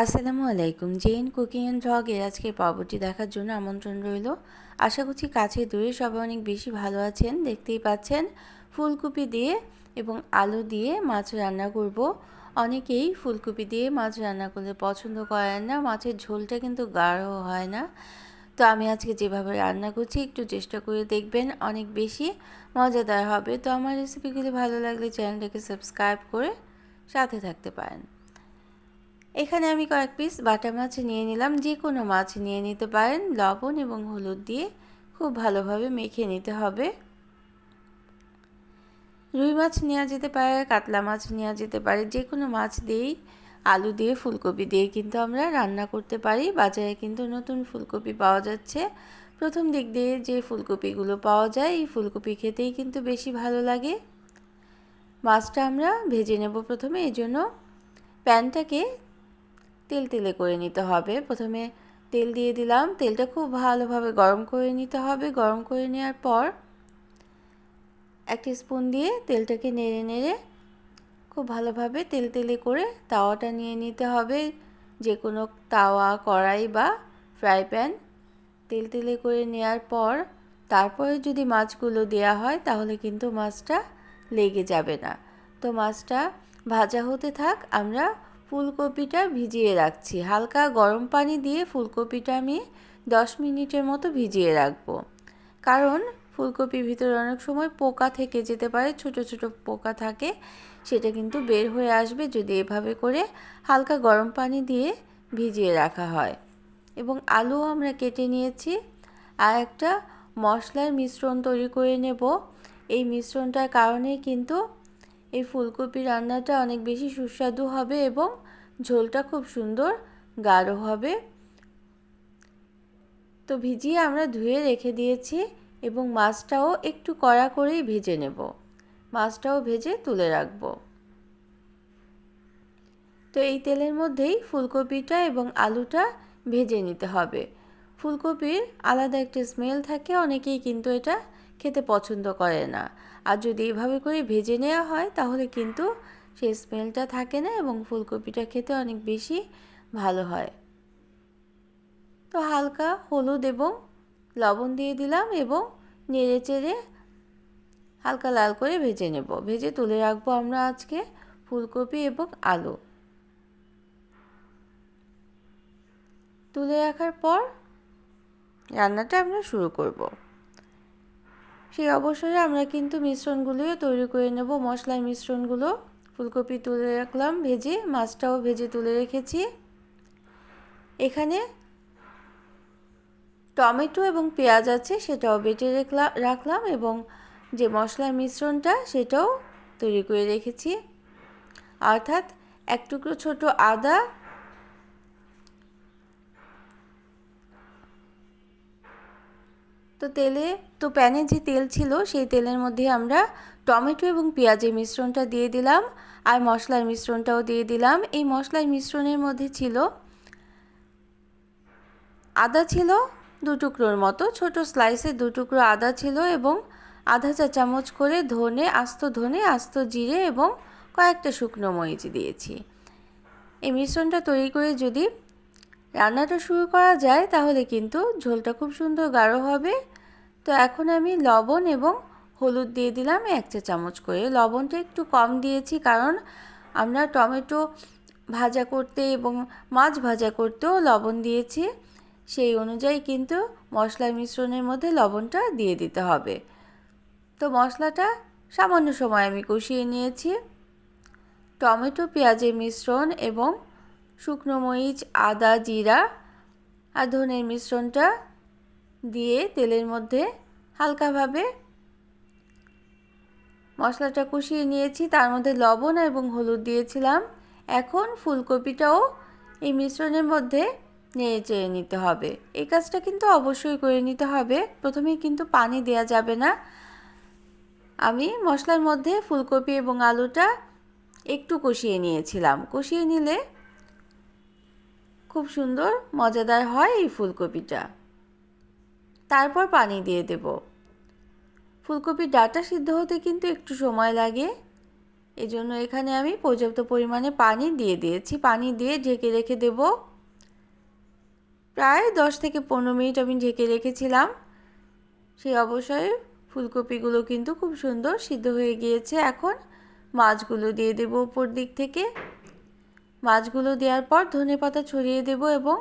আসসালামু আলাইকুম। Gen cooking and ভ্লগের আজকের পর্বটি দেখার জন্য আমন্ত্রণ রইল। আশা করছি কাছে দূরে সবাই অনেক বেশি ভালো আছেন। দেখতেই পাচ্ছেন ফুলকপি দিয়ে এবং আলু দিয়ে মাছ রান্না করব। অনেকেই ফুলকপি দিয়ে মাছ রান্না করলে পছন্দ করেন না, মাছের ঝোলটা কিন্তু গাঢ় হয় না। তো আমি আজকে যেভাবে রান্না করছি একটু চেষ্টা করে দেখবেন, অনেক বেশি মজাদার হবে। তো আমার রেসিপিগুলি ভালো লাগলে চ্যানেলটাকে সাবস্ক্রাইব করে সাথে থাকতে পারেন। এখানে আমি কয়েক পিস বাটা মাছ নিয়ে নিলাম, যে কোনো মাছ নিয়ে নিতে পারেন। লবণ এবং হলুদ দিয়ে খুব ভালোভাবে মেখে নিতে হবে। রুই মাছ নেওয়া যেতে পারে, কাতলা মাছ নেওয়া যেতে পারে, যে কোনো মাছ দিয়েই আলু দিয়ে ফুলকপি দিয়ে কিন্তু আমরা রান্না করতে পারি। বাজারে কিন্তু নতুন ফুলকপি পাওয়া যাচ্ছে। প্রথম দিক দিয়ে যে ফুলকপিগুলো পাওয়া যায় এই ফুলকপি খেতেই কিন্তু বেশি ভালো লাগে। মাছটা আমরা ভেজে নেব প্রথমে, এই জন্য প্যানটাকে তেলে করে নিতে হবে। প্রথমে তেল দিয়ে দিলাম, তেলটা খুব ভালোভাবে গরম করে নিতে হবে। গরম করে নেওয়ার পর একটা স্পুন দিয়ে তেলটাকে নেড়ে নেড়ে খুব ভালোভাবে তেলে করে তাওয়াটা নিয়ে নিতে হবে। যে কোনো তাওয়া, কড়াই বা ফ্রাই প্যান তেলে করে নেওয়ার পর তারপরে যদি মাছগুলো দেওয়া হয় তাহলে কিন্তু মাছটা লেগে যাবে না। তো মাছটা ভাজা হতে থাক, আমরা ফুলকপিটা ভিজিয়ে রাখছি। হালকা গরম পানি দিয়ে ফুলকপিটা আমি 10 মিনিটের মতো ভিজিয়ে রাখবো, কারণ ফুলকপির ভিতরে অনেক সময় পোকা থেকে যেতে পারে, ছোট ছোট পোকা থাকে, সেটা কিন্তু বের হয়ে আসবে যদি এভাবে করে হালকা গরম পানি দিয়ে ভিজিয়ে রাখা হয়। এবং আলু আমরা কেটে নিয়েছি। আর একটা মশলার মিশ্রণ তৈরি করে নেব। এই মিশ্রণটার কারণে কিন্তু এই ফুলকপি রান্নাটা অনেক বেশি সুস্বাদু হবে এবং ঝোলটা খুব সুন্দর গাঢ় হবে। তো ভিজিয়ে আমরা ধুয়ে রেখে দিয়েছি এবং মাছটাও একটু কড়া করেই ভেজে নেব। মাছটাও ভেজে তুলে রাখব। তো এই তেলের মধ্যেই ফুলকপিটা এবং আলুটা ভেজে নিতে হবে। ফুলকপির আলাদা একটা স্মেল থাকে, অনেকেই কিন্তু এটা খেতে পছন্দ করে না। আর যদি এভাবে করে ভেজে নেওয়া হয় তাহলে কিন্তু সেই স্মেলটা থাকে না এবং ফুলকপিটা খেতে অনেক বেশি ভালো হয়। তো হালকা হলুদ এবং লবণ দিয়ে দিলাম এবং নেড়ে চেড়ে হালকা লাল করে ভেজে নেব। ভেজে তুলে রাখবো আমরা আজকে ফুলকপি এবং আলু। তুলে রাখার পর রান্নাটা আমরা শুরু করব। সেই অবসরে আমরা কিন্তু মিশ্রণগুলোও তৈরি করে নেব, মশলার মিশ্রণগুলো। ফুলকপি তুলে রাখলাম ভেজে, মাছটাও ভেজে তুলে রেখেছি। এখানে টমেটো এবং পেঁয়াজ আছে, সেটাও বেটে রাখলাম এবং যে মশলার মিশ্রণটা সেটাও তৈরি করে রেখেছি। অর্থাৎ এক টুকরো ছোট আদা, তো প্যানে যে তেল ছিল সেই তেলের মধ্যে আমরা টমেটো এবং পেঁয়াজের মিশ্রণটা দিয়ে দিলাম আর মশলার মিশ্রণটাও দিয়ে দিলাম। এই মশলার মিশ্রণের মধ্যে ছিল আদা, ছিল 2 টুকরোর মতো, ছোট স্লাইসে 2 টুকরো আদা ছিল এবং আধা চা চামচ করে ধনে, আস্ত জিরে এবং কয়েকটা শুকনো মরিচ দিয়েছি। এই মিশ্রণটা তৈরি করে যদি রান্নাটা শুরু করা যায় তাহলে কিন্তু ঝোলটা খুব সুন্দর গাঢ় হবে। তো এখন আমি লবণ এবং হলুদ দিয়ে দিলাম 1 চা চামচ করে। লবণটা একটু কম দিয়েছি কারণ আমরা টমেটো ভাজা করতে এবং মাছ ভাজা করতেও লবণ দিয়েছি, সেই অনুযায়ী কিন্তু মশলার মিশ্রণের মধ্যে লবণটা দিয়ে দিতে হবে। তো মশলাটা সামান্য সময় আমি কষিয়ে নিয়েছি। টমেটো পেঁয়াজের মিশ্রণ এবং শুকনো মরিচ, আদা, জিরা আর ধনের মিশ্রণটা দিয়ে তেলের মধ্যে হালকাভাবে মশলাটা কষিয়ে নিয়েছি। তার মধ্যে লবণ এবং হলুদ দিয়েছিলাম। এখন ফুলকপিটাও এই মিশ্রণের মধ্যে নেড়ে চেড়ে নিতে হবে। এই কাজটা কিন্তু অবশ্যই করে নিতে হবে, প্রথমেই কিন্তু পানি দেওয়া যাবে না। আমি মশলার মধ্যে ফুলকপি এবং আলুটা একটু কষিয়ে নিয়েছিলাম। কষিয়ে নিলে খুব সুন্দর মজাদার হয় এই ফুলকপিটা। তারপর পানি দিয়ে দেব। ফুলকপির ডাঁটা সিদ্ধ হতে কিন্তু একটু সময় লাগে। এজন্য এখানে আমি পর্যাপ্ত পরিমাণে পানি দিয়ে দিয়েছি। পানি দিয়ে ঢেকে রেখে দেব। প্রায় 10 থেকে 15 মিনিট আমি ঢেকে রেখেছিলাম। সেই অবস্থায় ফুলকপিগুলো কিন্তু খুব সুন্দর সিদ্ধ হয়ে গিয়েছে। এখন মাছগুলো দিয়ে দেব উপর দিক থেকে। মাছগুলো দেওয়ার পর ধনেপাতা ছড়িয়ে দেব এবং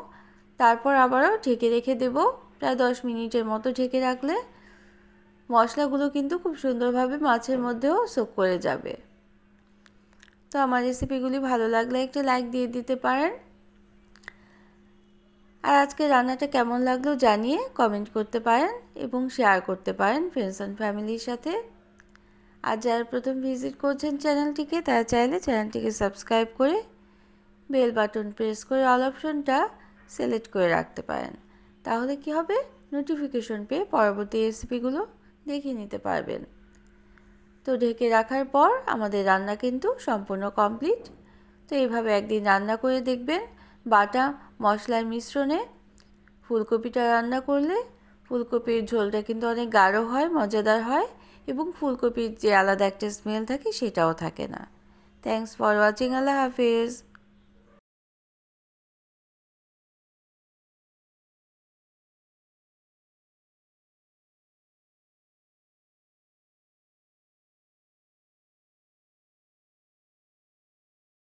তারপর আবারও ঢেকে রেখে দেব। প্রায় 10 মিনিটের মতো ঢেকে রাখলে মশলাগুলো কিন্তু খুব সুন্দরভাবে মাছের মধ্যেও সোক করে যাবে। তো আমার রেসিপিগুলি ভালো লাগলে একটা লাইক দিয়ে দিতে পারেন। আর আজকে রান্নাটা কেমন লাগলো জানিয়ে কমেন্ট করতে পারেন এবং শেয়ার করতে পারেন ফ্রেন্ডস অ্যান্ড ফ্যামিলির সাথে। আর যারা প্রথম ভিজিট করছেন চ্যানেলটিকে, তারা চাইলে চ্যানেলটিকে সাবস্ক্রাইব করে বেল বাটন প্রেস করে অল অপশনটা সিলেক্ট করে রাখতে পারেন। তাহলে কি হবে, নোটিফিকেশন পেয়ে পরবর্তী রেসিপিগুলো দেখে নিতে পারবেন। তো ঢেকে রাখার পর আমাদের রান্না কিন্তু সম্পূর্ণ কমপ্লিট। তো এইভাবে একদিন রান্না করে দেখবেন। বাটা মশলার মিশ্রণে ফুলকপিটা রান্না করলে ফুলকপির ঝোলটা কিন্তু অনেক গাঢ় হয়, মজাদার হয় এবং ফুলকপির যে আলাদা একটা স্মেল থাকে সেটাও থাকে না। Thanks for watching. আল্লাহ হাফেজ।